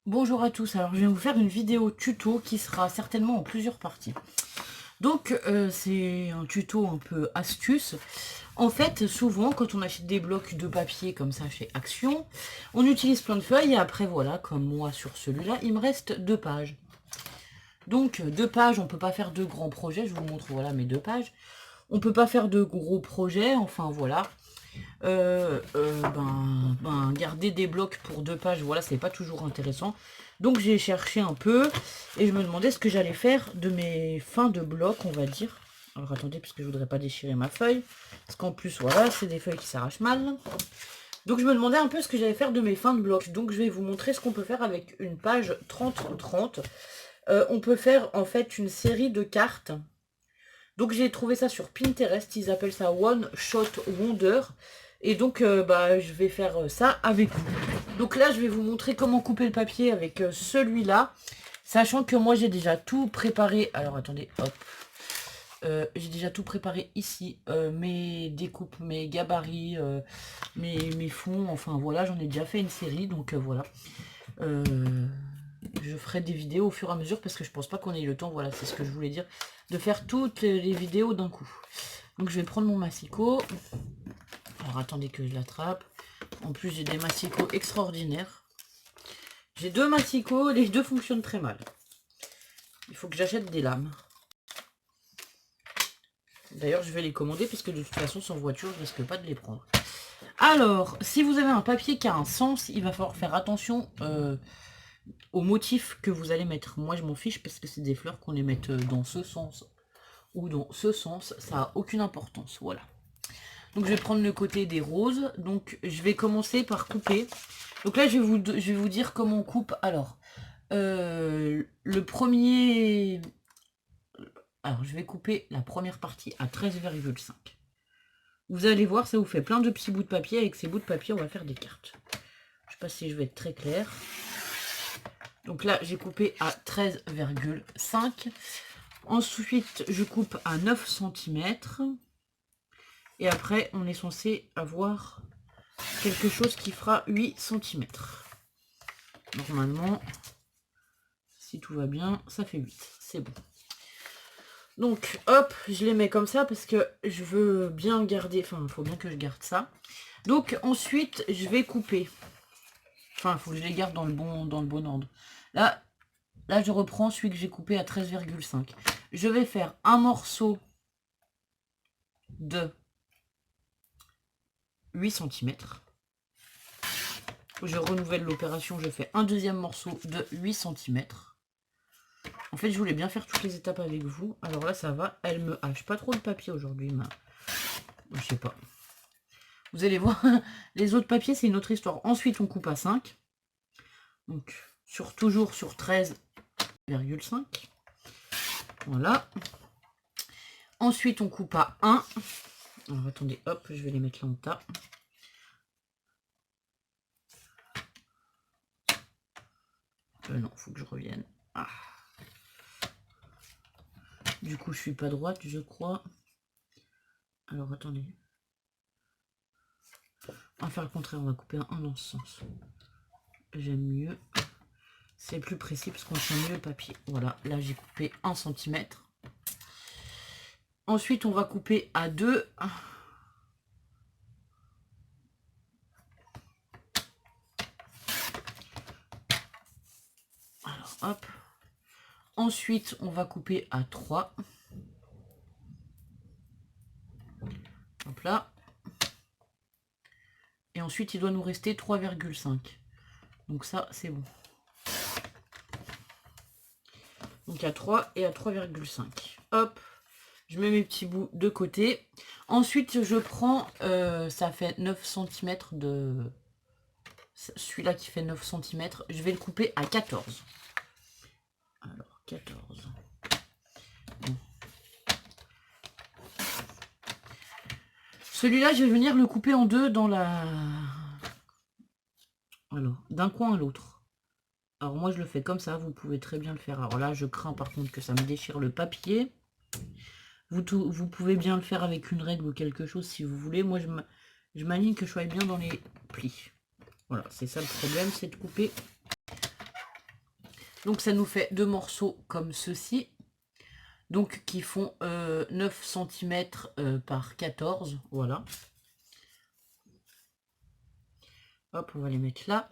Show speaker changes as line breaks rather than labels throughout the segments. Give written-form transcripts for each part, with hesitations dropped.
Bonjour à tous, alors je viens vous faire une vidéo tuto qui sera certainement en plusieurs parties. Donc c'est un tuto un peu astuce. En fait, souvent quand on achète des blocs de papier comme ça chez Action, on utilise plein de feuilles et après voilà, comme moi sur celui-là, il me reste 2 pages. Donc 2 pages, on peut pas faire de grands projets, je vous montre voilà mes 2 pages. On peut pas faire de gros projets, enfin voilà. Garder des blocs pour 2 pages, voilà, c'est pas toujours intéressant. Donc j'ai cherché un peu et je me demandais ce que j'allais faire de mes fins de blocs, on va dire. Alors attendez, parce que je voudrais pas déchirer ma feuille. Parce qu'en plus, voilà, c'est des feuilles qui s'arrachent mal. Donc je me demandais un peu ce que j'allais faire de mes fins de blocs. Donc je vais vous montrer ce qu'on peut faire avec une page 30-30. On peut faire en fait une série de cartes. Donc j'ai trouvé ça sur Pinterest, ils appellent ça One Shot Wonder. Et donc je vais faire ça avec vous. Donc là je vais vous montrer comment couper le papier avec celui-là. Sachant que moi j'ai déjà tout préparé. Alors attendez, hop. J'ai déjà tout préparé ici. Mes découpes, mes gabarits, mes fonds. Enfin voilà, j'en ai déjà fait une série. Donc voilà. Je ferai des vidéos au fur et à mesure parce que je pense pas qu'on ait le temps, voilà, c'est ce que je voulais dire, de faire toutes les vidéos d'un coup. Donc je vais prendre mon massicot. Alors attendez que je l'attrape. En plus j'ai des massicots extraordinaires. J'ai 2 massicots, les 2 fonctionnent très mal. Il faut que j'achète des lames. D'ailleurs je vais les commander parce que de toute façon sans voiture je risque pas de les prendre. Alors, si vous avez un papier qui a un sens, il va falloir faire attention au motif que vous allez mettre. Moi je m'en fiche parce que c'est des fleurs, qu'on les mette dans ce sens ou dans ce sens, ça n'a aucune importance. Voilà. Donc je vais prendre le côté des roses. Donc je vais commencer par couper. Donc là je vais vous dire comment on coupe. Alors le premier. Alors je vais couper la première partie à 13,5. Vous allez voir, ça vous fait plein de petits bouts de papier. Avec ces bouts de papier on va faire des cartes. Je sais pas si je vais être très clair. Donc là, j'ai coupé à 13,5. Ensuite, je coupe à 9 cm. Et après, on est censé avoir quelque chose qui fera 8 cm. Normalement, si tout va bien, ça fait 8. C'est bon. Donc, hop, je les mets comme ça parce que je veux bien garder... Enfin, il faut bien que je garde ça. Donc, ensuite, je vais couper. Enfin, il faut que je les garde dans le bon ordre. Là, je reprends celui que j'ai coupé à 13,5. Je vais faire un morceau de 8 cm. Je renouvelle l'opération, je fais un deuxième morceau de 8 cm. En fait, je voulais bien faire toutes les étapes avec vous. Alors là, ça va. Elle me hache pas trop de papier aujourd'hui, mais je sais pas. Vous allez voir, les autres papiers, c'est une autre histoire. Ensuite, on coupe à 5. Donc, toujours sur 13,5. Voilà. Ensuite, on coupe à 1. Alors, attendez, hop, je vais les mettre là en tas. Non, faut que je revienne. Ah. Du coup, je suis pas droite, je crois. Alors, attendez. On va faire le contraire, on va couper un dans ce sens. J'aime mieux. C'est plus précis parce qu'on tient mieux le papier. Voilà, là j'ai coupé 1 cm. Ensuite, on va couper à 2. Alors, hop. Ensuite, on va couper à 3. Hop là. Et ensuite, il doit nous rester 3,5. Donc ça, c'est bon. Donc à 3 et à 3,5. Hop. Je mets mes petits bouts de côté. Ensuite, je prends, ça fait 9 cm de... Celui-là qui fait 9 cm, je vais le couper à 14. Alors, 14. Bon. Celui-là, je vais venir le couper en deux dans la... Alors, d'un coin à l'autre. Alors moi, je le fais comme ça, vous pouvez très bien le faire. Alors là, je crains par contre que ça me déchire le papier. Vous pouvez bien le faire avec une règle ou quelque chose si vous voulez. Moi, je m'aligne que je sois bien dans les plis. Voilà, c'est ça le problème, c'est de couper Donc ça nous fait 2 morceaux comme ceci. Donc qui font 9 cm par 14. Voilà. Hop, on va les mettre là.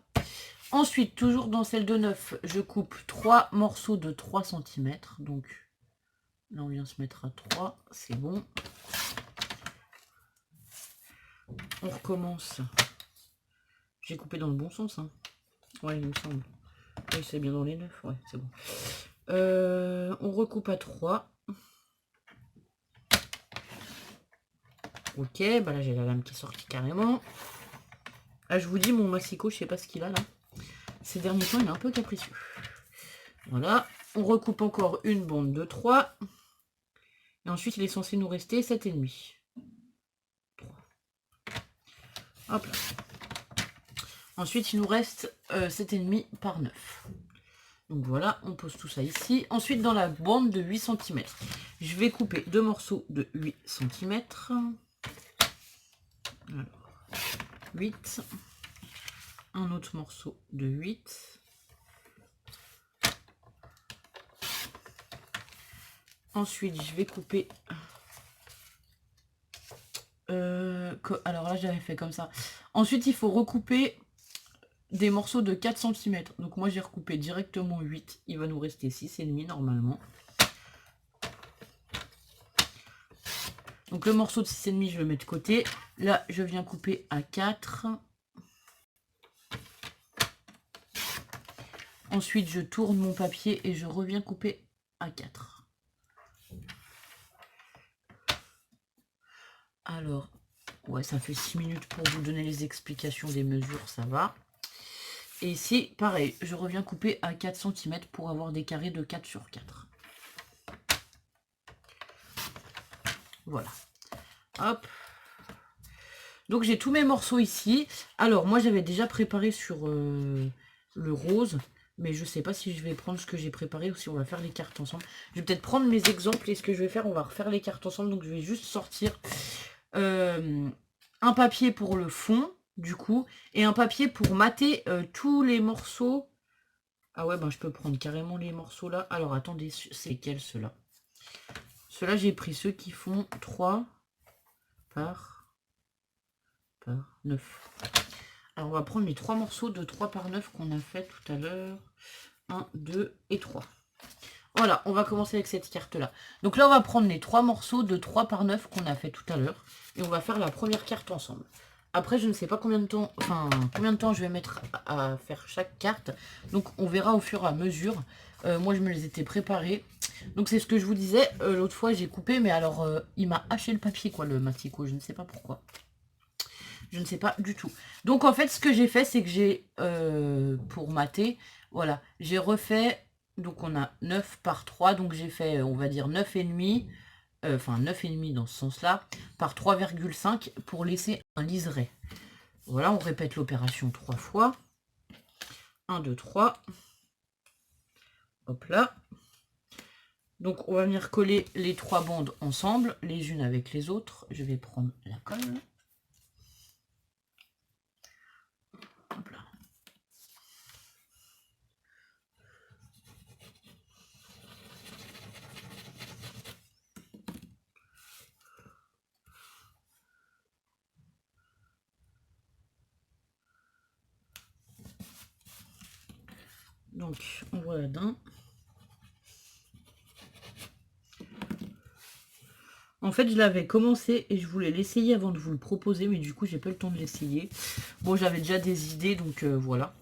Ensuite, toujours dans celle de 9, je coupe 3 morceaux de 3 cm. Donc là, on vient se mettre à 3. C'est bon. On recommence. J'ai coupé dans le bon sens. Hein. Ouais, il me semble. Oui, c'est bien dans les 9. Ouais, c'est bon. On recoupe à 3. Ok, bah là j'ai la lame qui est sortie carrément. Ah, je vous dis, mon massicot, je sais pas ce qu'il a là. Ces derniers temps, il est un peu capricieux. Voilà, on recoupe encore une bande de 3. Et ensuite, il est censé nous rester 7,5. 3. Hop là. Ensuite, il nous reste 7,5 par 9. Donc voilà, on pose tout ça ici. Ensuite, dans la bande de 8 cm, je vais couper 2 morceaux de 8 cm. Alors, 8. Un autre morceau de 8. Ensuite, je vais couper... alors là, j'avais fait comme ça. Ensuite, il faut recouper des morceaux de 4 cm. Donc moi, j'ai recoupé directement 8. Il va nous rester 6,5 normalement. Donc le morceau de 6,5, je le mets de côté. Là, je viens couper à 4. Ensuite, je tourne mon papier et je reviens couper à 4. Alors, ouais, ça fait 6 minutes pour vous donner les explications des mesures, ça va. Et ici, pareil, je reviens couper à 4 cm pour avoir des carrés de 4 sur 4. Voilà. Hop. Donc j'ai tous mes morceaux ici. Alors, moi, j'avais déjà préparé sur le rose. Mais je sais pas si je vais prendre ce que j'ai préparé ou si on va faire les cartes ensemble. Je vais peut-être prendre mes exemples et ce que je vais faire, on va refaire les cartes ensemble. Donc je vais juste sortir un papier pour le fond, du coup, et un papier pour mater tous les morceaux. Ah ouais, ben je peux prendre carrément les morceaux là. Alors attendez, c'est quels ceux-là? Ceux-là, j'ai pris ceux qui font 3 par 9. Alors on va prendre les 3 morceaux de 3 par 9 qu'on a fait tout à l'heure. 1, 2 et 3. Voilà, on va commencer avec cette carte-là. Donc là, on va prendre les 3 morceaux de 3 par 9 qu'on a fait tout à l'heure. Et on va faire la première carte ensemble. Après, je ne sais pas combien de temps, je vais mettre à faire chaque carte. Donc, on verra au fur et à mesure. Moi, je me les étais préparés. Donc, c'est ce que je vous disais. L'autre fois, j'ai coupé, mais alors, il m'a haché le papier, quoi, le mastico. Je ne sais pas pourquoi. Je ne sais pas du tout. Donc, en fait, ce que j'ai fait, c'est que j'ai, pour mater, voilà, j'ai refait... Donc on a 9 par 3, donc j'ai fait, on va dire 9,5, enfin 9,5 dans ce sens-là, par 3,5 pour laisser un liseré. Voilà, on répète l'opération 3 fois. 1, 2, 3. Hop là. Donc on va venir coller les 3 bandes ensemble, les unes avec les autres. Je vais prendre la colle. Hop là. Donc, on voit la dent. En fait, je l'avais commencé et je voulais l'essayer avant de vous le proposer, mais du coup, j'ai pas eu le temps de l'essayer. Bon, j'avais déjà des idées, donc voilà.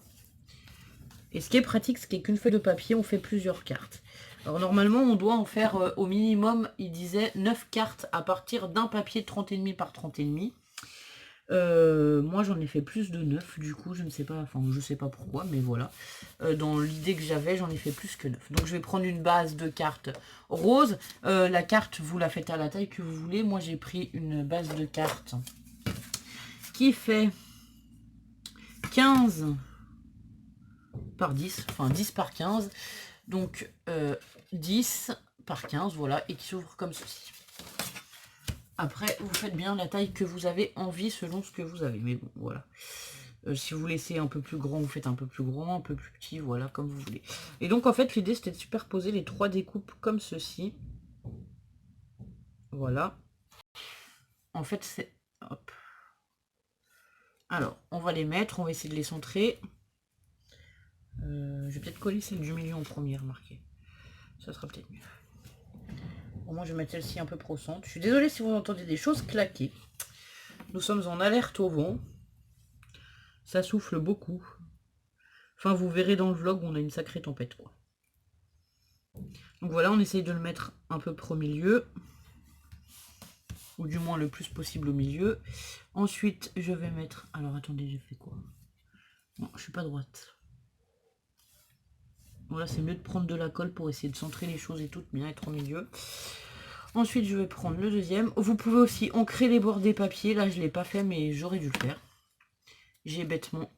Et ce qui est pratique, c'est qu'une feuille de papier, on fait plusieurs cartes. Alors normalement, on doit en faire au minimum, il disait 9 cartes à partir d'un papier de 30,5 par 30,5. Moi j'en ai fait plus de 9 du coup, je ne sais pas, enfin je sais pas pourquoi, mais voilà. Dans l'idée que j'avais, j'en ai fait plus que 9. Donc je vais prendre une base de cartes rose. La carte, vous la faites à la taille que vous voulez. Moi j'ai pris une base de cartes qui fait 15 par 10, enfin 10 par 15. Donc 10 par 15, voilà, et qui s'ouvre comme ceci. Après, vous faites bien la taille que vous avez envie selon ce que vous avez. Mais bon, voilà. Si vous laissez un peu plus grand, vous faites un peu plus grand, un peu plus petit, voilà, comme vous voulez. Et donc en fait l'idée c'était de superposer les 3 découpes comme ceci. Voilà. En fait c'est... Hop. Alors, on va les mettre, on va essayer de les centrer. Je vais peut-être coller celle du milieu en premier, remarquez. Ça sera peut-être mieux. Au moins je vais mettre celle-ci un peu pro centre. Je suis désolée si vous entendez des choses claquer. Nous sommes en alerte au vent. Ça souffle beaucoup. Enfin, vous verrez dans le vlog, on a une sacrée tempête, quoi. Donc voilà, on essaye de le mettre un peu au milieu. Ou du moins le plus possible au milieu. Ensuite, je vais mettre... Alors, attendez, j'ai fait quoi? Non, je suis pas droite. Voilà, c'est mieux de prendre de la colle pour essayer de centrer les choses et tout, bien être au milieu. Ensuite, je vais prendre le deuxième. Vous pouvez aussi ancrer les bords des papiers. Là, je ne l'ai pas fait, mais j'aurais dû le faire. J'ai bêtement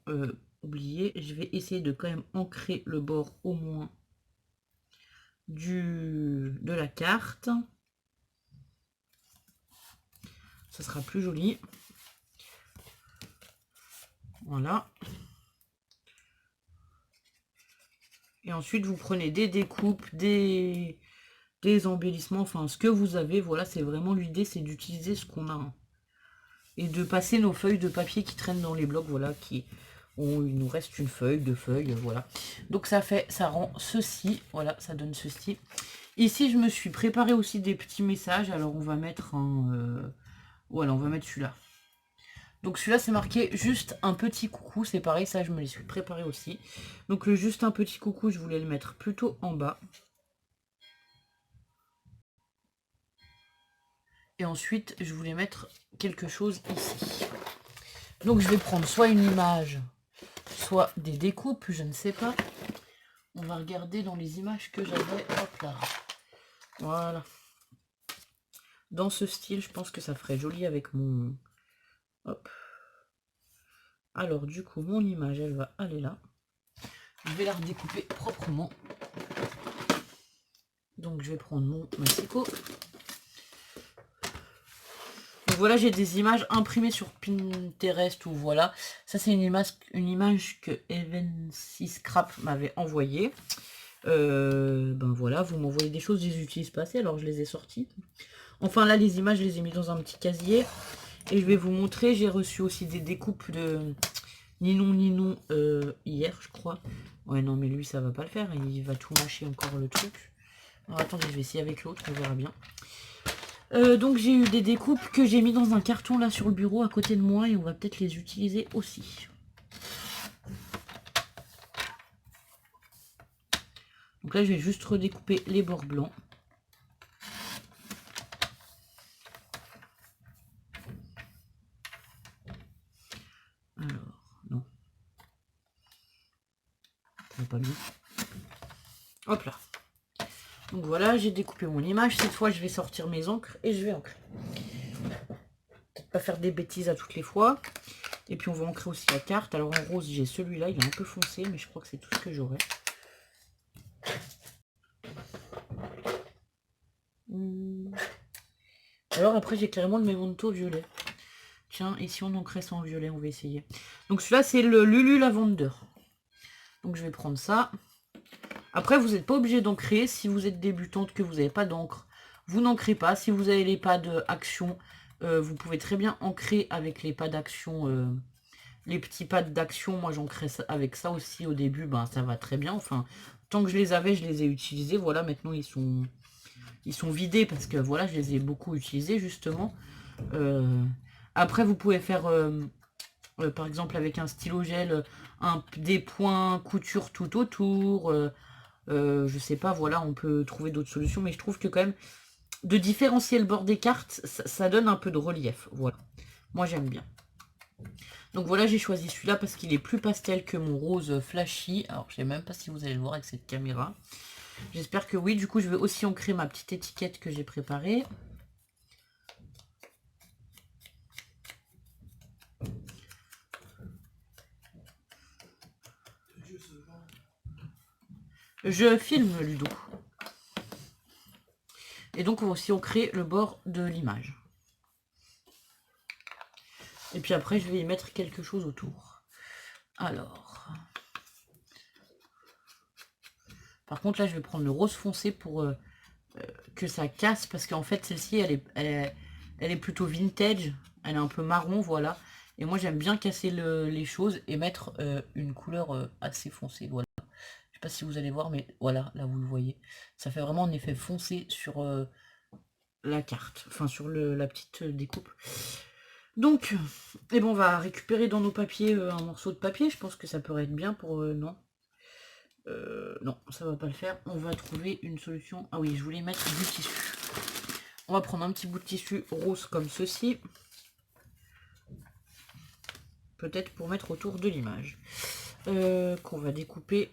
oublié. Je vais essayer de quand même ancrer le bord au moins de la carte. Ça sera plus joli. Voilà. Et ensuite, vous prenez des découpes, des embellissements, enfin ce que vous avez. Voilà, c'est vraiment l'idée, c'est d'utiliser ce qu'on a. Et de passer nos feuilles de papier qui traînent dans les blocs, voilà, il nous reste une feuille, 2 feuilles, voilà. Donc ça rend ceci, voilà, ça donne ceci. Ici, je me suis préparé aussi des petits messages, alors on va mettre un... voilà, on va mettre celui-là. Donc celui-là, c'est marqué juste un petit coucou, c'est pareil, ça je me les suis préparé aussi. Donc le juste un petit coucou, je voulais le mettre plutôt en bas. Et ensuite, je voulais mettre quelque chose ici. Donc je vais prendre soit une image, soit des découpes, je ne sais pas. On va regarder dans les images que j'avais. Hop là. Voilà. Dans ce style, je pense que ça ferait joli avec mon... Hop. Alors du coup, mon image, elle va aller là. Je vais la redécouper proprement. Donc je vais prendre mon massicot. Donc voilà, j'ai des images imprimées sur Pinterest ou voilà. Ça c'est une image que Evan6 Scrap m'avait envoyée. Ben voilà, vous m'envoyez des choses, je les utilise pas assez, alors je les ai sorties. Enfin là, les images, je les ai mis dans un petit casier. Et je vais vous montrer, j'ai reçu aussi des découpes de Ninon hier, je crois. Ouais, non, mais lui, ça va pas le faire, il va tout mâcher encore le truc. Alors attendez, je vais essayer avec l'autre, on verra bien. Donc j'ai eu des découpes que j'ai mis dans un carton là sur le bureau à côté de moi et on va peut-être les utiliser aussi. Donc là je vais juste redécouper les bords blancs. Alors, non. Ça va pas bien. Hop là. Donc voilà, j'ai découpé mon image. Cette fois je vais sortir mes encres et je vais ancrer. Peut-être pas faire des bêtises à toutes les fois. Et puis on va ancrer aussi la carte. Alors en rose j'ai celui-là, il est un peu foncé, mais je crois que c'est tout ce que j'aurai. Alors après j'ai carrément le memento violet. Tiens, et si on ancrait ça en violet, on va essayer. Donc celui-là c'est le Lulu Lavender. Donc je vais prendre ça. Après vous n'êtes pas obligé d'ancrer. Si vous êtes débutante, que vous n'avez pas d'encre, vous n'ancrez pas. Si vous avez les pads action, vous pouvez très bien ancrer avec les pads d'action. Les petits pads d'action, moi j'ancrais avec ça aussi au début, ben ça va très bien. Enfin, tant que je les avais, je les ai utilisés. Voilà, maintenant ils sont vidés parce que voilà, je les ai beaucoup utilisés justement. Après, vous pouvez faire, par exemple, avec un stylo gel, des points couture tout autour. Je sais pas, voilà, on peut trouver d'autres solutions. Mais je trouve que quand même, de différencier le bord des cartes, ça donne un peu de relief. Voilà, moi j'aime bien. Donc voilà, j'ai choisi celui-là parce qu'il est plus pastel que mon rose flashy. Alors, je sais même pas si vous allez le voir avec cette caméra. J'espère que oui. Du coup, je vais aussi ancrer ma petite étiquette que j'ai préparée. Je filme Ludo. Et donc, on va aussi ancrer le bord de l'image. Et puis après, je vais y mettre quelque chose autour. Alors. Par contre, là, je vais prendre le rose foncé pour que ça casse. Parce qu'en fait, celle-ci, elle est plutôt vintage. Elle est un peu marron, voilà. Et moi, j'aime bien casser les choses et mettre une couleur assez foncée, voilà. Je sais pas si vous allez voir, mais voilà, là, vous le voyez. Ça fait vraiment un effet foncé sur la carte. Enfin, sur la petite découpe. Donc, eh ben, on va récupérer dans nos papiers un morceau de papier. Je pense que ça pourrait être bien pour... non. Non, ça va pas le faire. On va trouver une solution. Ah oui, je voulais mettre du tissu. On va prendre un petit bout de tissu rose comme ceci. Peut-être pour mettre autour de l'image. Qu'on va découper.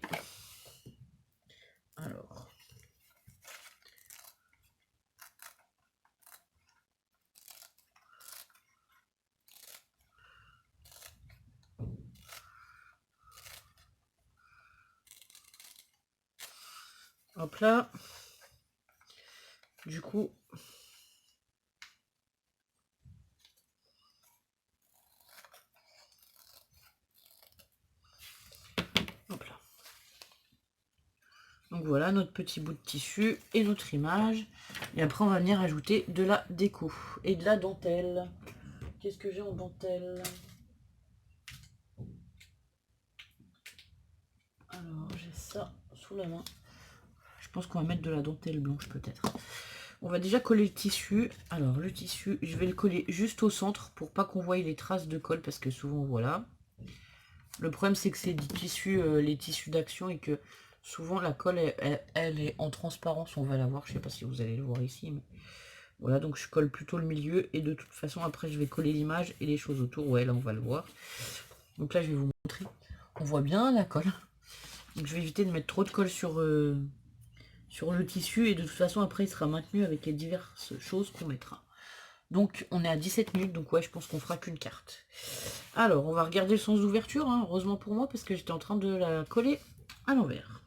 Alors. Hop là. Du coup. Hop là. Donc voilà notre petit bout de tissu et notre image. Et après on va venir ajouter de la déco et de la dentelle. Qu'est-ce que j'ai en dentelle? Alors j'ai ça sous la main. Je pense qu'on va mettre de la dentelle blanche peut-être. On va déjà coller le tissu. Alors le tissu, je vais le coller juste au centre pour pas qu'on voie les traces de colle parce que souvent voilà. Le problème c'est que c'est des tissus, les tissus d'action et que souvent la colle elle est en transparence, on va la voir, je sais pas si vous allez le voir ici. Mais... Voilà, donc je colle plutôt le milieu et de toute façon après je vais coller l'image et les choses autour. Ouais, là on va le voir. Donc là je vais vous montrer. On voit bien la colle. Donc je vais éviter de mettre trop de colle sur le tissu et de toute façon après il sera maintenu avec les diverses choses qu'on mettra. Donc on est à 17 minutes, donc ouais je pense qu'on fera qu'une carte. Alors on va regarder le sens d'ouverture, hein, heureusement pour moi parce que j'étais en train de la coller à l'envers.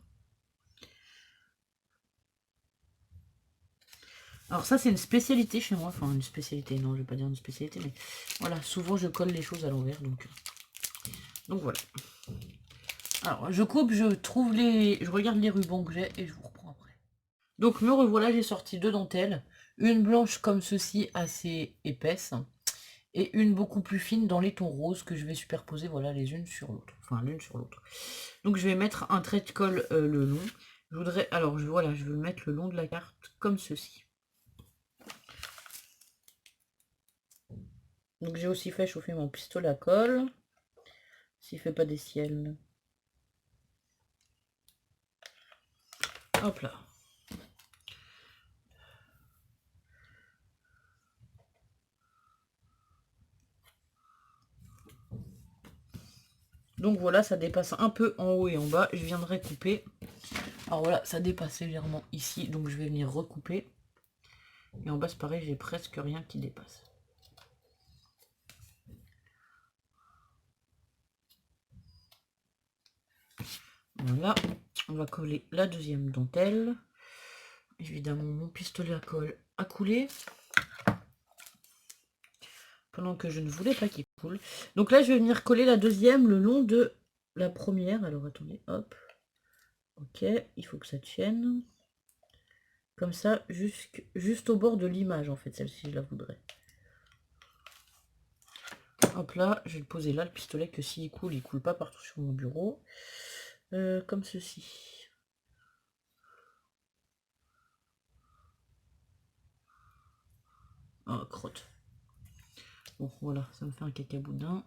Alors ça c'est une spécialité chez moi, enfin une spécialité, non je vais pas dire une spécialité, mais voilà, souvent je colle les choses à l'envers, donc voilà. Alors je coupe, je regarde les rubans que j'ai et je vous reprends après. Donc me revoilà, j'ai sorti deux dentelles, une blanche comme ceci assez épaisse, et une beaucoup plus fine dans les tons roses que je vais superposer, voilà, les unes sur l'autre, enfin l'une sur l'autre. Donc je vais mettre un trait de colle le long. Je voudrais, alors voilà, je vais le mettre le long de la carte comme ceci. Donc j'ai aussi fait chauffer mon pistolet à colle. S'il fait pas des ciels. Hop là. Donc voilà, ça dépasse un peu en haut et en bas. Je viendrai couper. Alors voilà, ça dépasse légèrement ici. Donc je vais venir recouper. Et en bas, c'est pareil, j'ai presque rien qui dépasse. Voilà. On va coller la deuxième dentelle. Évidemment, mon pistolet à colle a coulé. Pendant que je ne voulais pas qu'il coule. Donc là, je vais venir coller la deuxième le long de la première. Alors attendez, hop. Ok, il faut que ça tienne. Comme ça, juste au bord de l'image, en fait, celle-ci, je la voudrais. Hop là, je vais le poser là, le pistolet, que s'il coule, il coule pas partout sur mon bureau. Comme ceci. Oh, crotte. Bon, voilà, ça me fait un cacaboudin.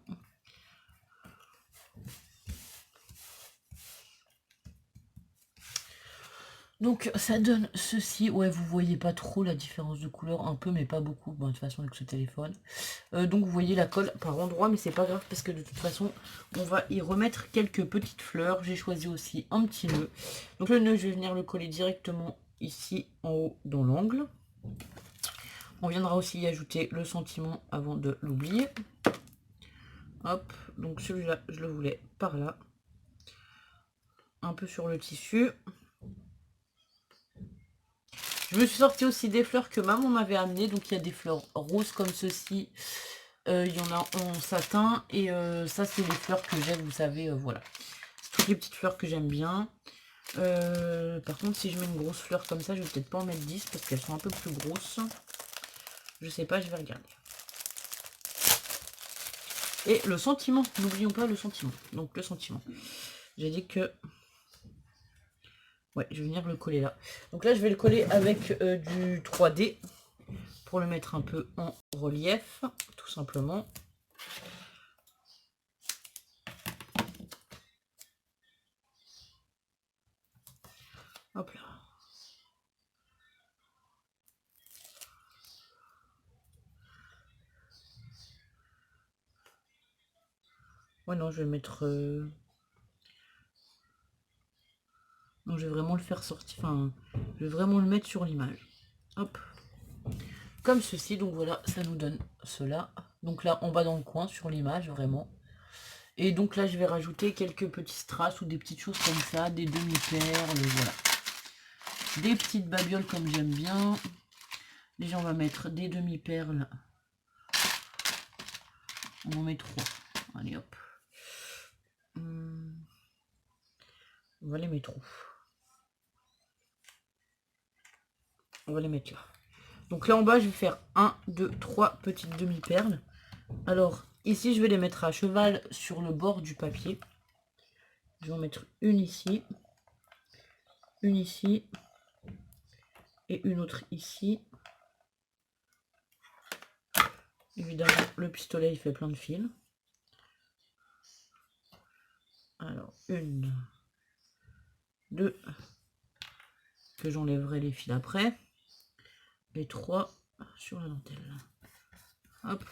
Donc ça donne ceci, ouais vous voyez pas trop la différence de couleur, un peu mais pas beaucoup, bon, de toute façon avec ce téléphone. Donc vous voyez la colle par endroit mais c'est pas grave parce que de toute façon on va y remettre quelques petites fleurs. J'ai choisi aussi un petit nœud. Donc le nœud je vais venir le coller directement ici en haut dans l'angle. On viendra aussi y ajouter le sentiment avant de l'oublier. Hop, donc celui-là je le voulais par là. Un peu sur le tissu. Je me suis sorti aussi des fleurs que maman m'avait amenées. Donc il y a des fleurs roses comme ceci. Il y en a en satin. Et ça, c'est les fleurs que j'aime, vous savez, voilà. C'est toutes les petites fleurs que j'aime bien. Par contre, si je mets une grosse fleur comme ça, je vais peut-être pas en mettre 10 parce qu'elles sont un peu plus grosses. Je sais pas, je vais regarder. Et le sentiment, n'oublions pas le sentiment. Donc le sentiment. J'ai dit que... Ouais, je vais venir le coller là. Donc là, je vais le coller avec du 3D pour le mettre un peu en relief, tout simplement. Hop là. Ouais, non, je vais mettre... Non, je vais vraiment le faire sortir. Enfin, je vais vraiment le mettre sur l'image. Hop. Comme ceci. Donc voilà, ça nous donne cela. Donc là, en bas dans le coin, sur l'image, vraiment. Et donc là, je vais rajouter quelques petits strass ou des petites choses comme ça. Des demi-perles, voilà. Des petites babioles comme j'aime bien. Déjà, on va mettre des demi-perles. On en met 3. Allez, hop. On va les mettre où? On va les mettre là. Donc là en bas, je vais faire 1, 2, 3 petites demi-perles. Alors, ici, je vais les mettre à cheval sur le bord du papier. Je vais en mettre une ici. Une ici. Et une autre ici. Évidemment, le pistolet, il fait plein de fils. Alors, 1, 2, que j'enlèverai les fils après. Et 3 sur la dentelle. Hop.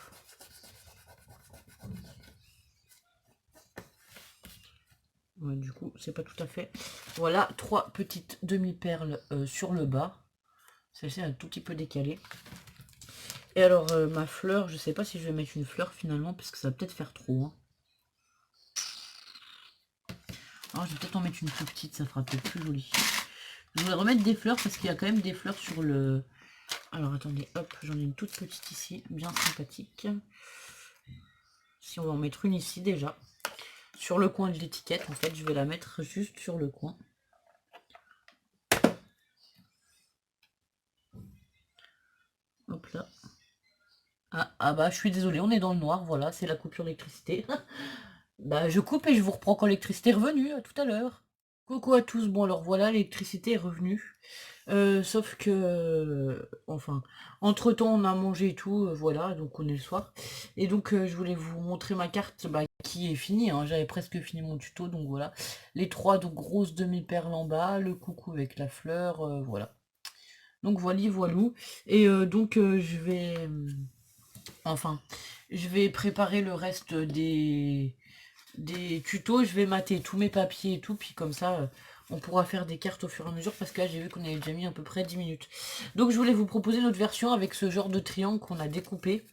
Ouais, du coup, c'est pas tout à fait. Voilà, 3 petites demi-perles sur le bas. Celle-ci est un tout petit peu décalée. Et alors, ma fleur, je sais pas si je vais mettre une fleur finalement, parce que ça va peut-être faire trop. Hein. Alors, je vais peut-être en mettre une plus petite, ça fera peut-être plus joli. Je vais remettre des fleurs, parce qu'il y a quand même des fleurs sur le... Alors, attendez, hop, j'en ai une toute petite ici, bien sympathique. Si on va en mettre une ici déjà. Sur le coin de l'étiquette, en fait, je vais la mettre juste sur le coin. Hop là. Ah bah, je suis désolée, on est dans le noir, voilà, c'est la coupure d'électricité. Bah, je coupe et je vous reprends quand l'électricité est revenue, à tout à l'heure. Coucou à tous, bon alors voilà, l'électricité est revenue. Sauf que, enfin, entre-temps on a mangé et tout, voilà, donc on est le soir. Et donc je voulais vous montrer ma carte bah, qui est finie, hein, j'avais presque fini mon tuto, donc voilà. Les 3 donc, grosses demi-perles en bas, le coucou avec la fleur, voilà. Donc voilà, voilou. Et donc je vais... Enfin, je vais préparer le reste des tutos, je vais mater tous mes papiers et tout, puis comme ça, on pourra faire des cartes au fur et à mesure, parce que là, j'ai vu qu'on avait déjà mis à peu près 10 minutes. Donc, je voulais vous proposer notre version avec ce genre de triangle qu'on a découpé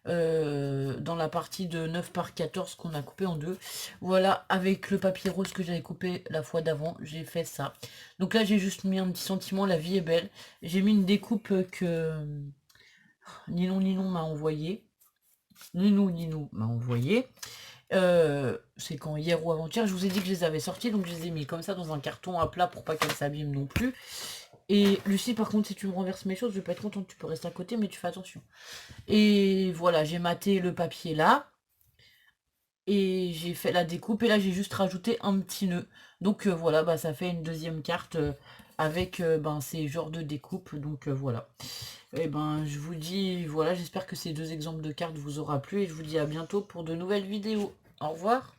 dans la partie de 9 par 14 qu'on a coupé en deux. Voilà, avec le papier rose que j'avais coupé la fois d'avant, j'ai fait ça. Donc là, j'ai juste mis un petit sentiment, la vie est belle. J'ai mis une découpe que Ninon m'a envoyé. Ninou m'a envoyé. C'est quand hier ou avant-hier, je vous ai dit que je les avais sortis, donc je les ai mis comme ça dans un carton à plat pour pas qu'elles s'abîment non plus. Et Lucie, par contre, si tu me renverses mes choses, je vais pas être contente, tu peux rester à côté, mais tu fais attention. Et voilà, j'ai maté le papier là, et j'ai fait la découpe, et là j'ai juste rajouté un petit nœud. Donc voilà, bah ça fait une deuxième carte avec ben, ces genres de découpe, donc voilà. Et ben je vous dis, voilà, j'espère que ces deux exemples de cartes vous aura plu, et je vous dis à bientôt pour de nouvelles vidéos. Au revoir.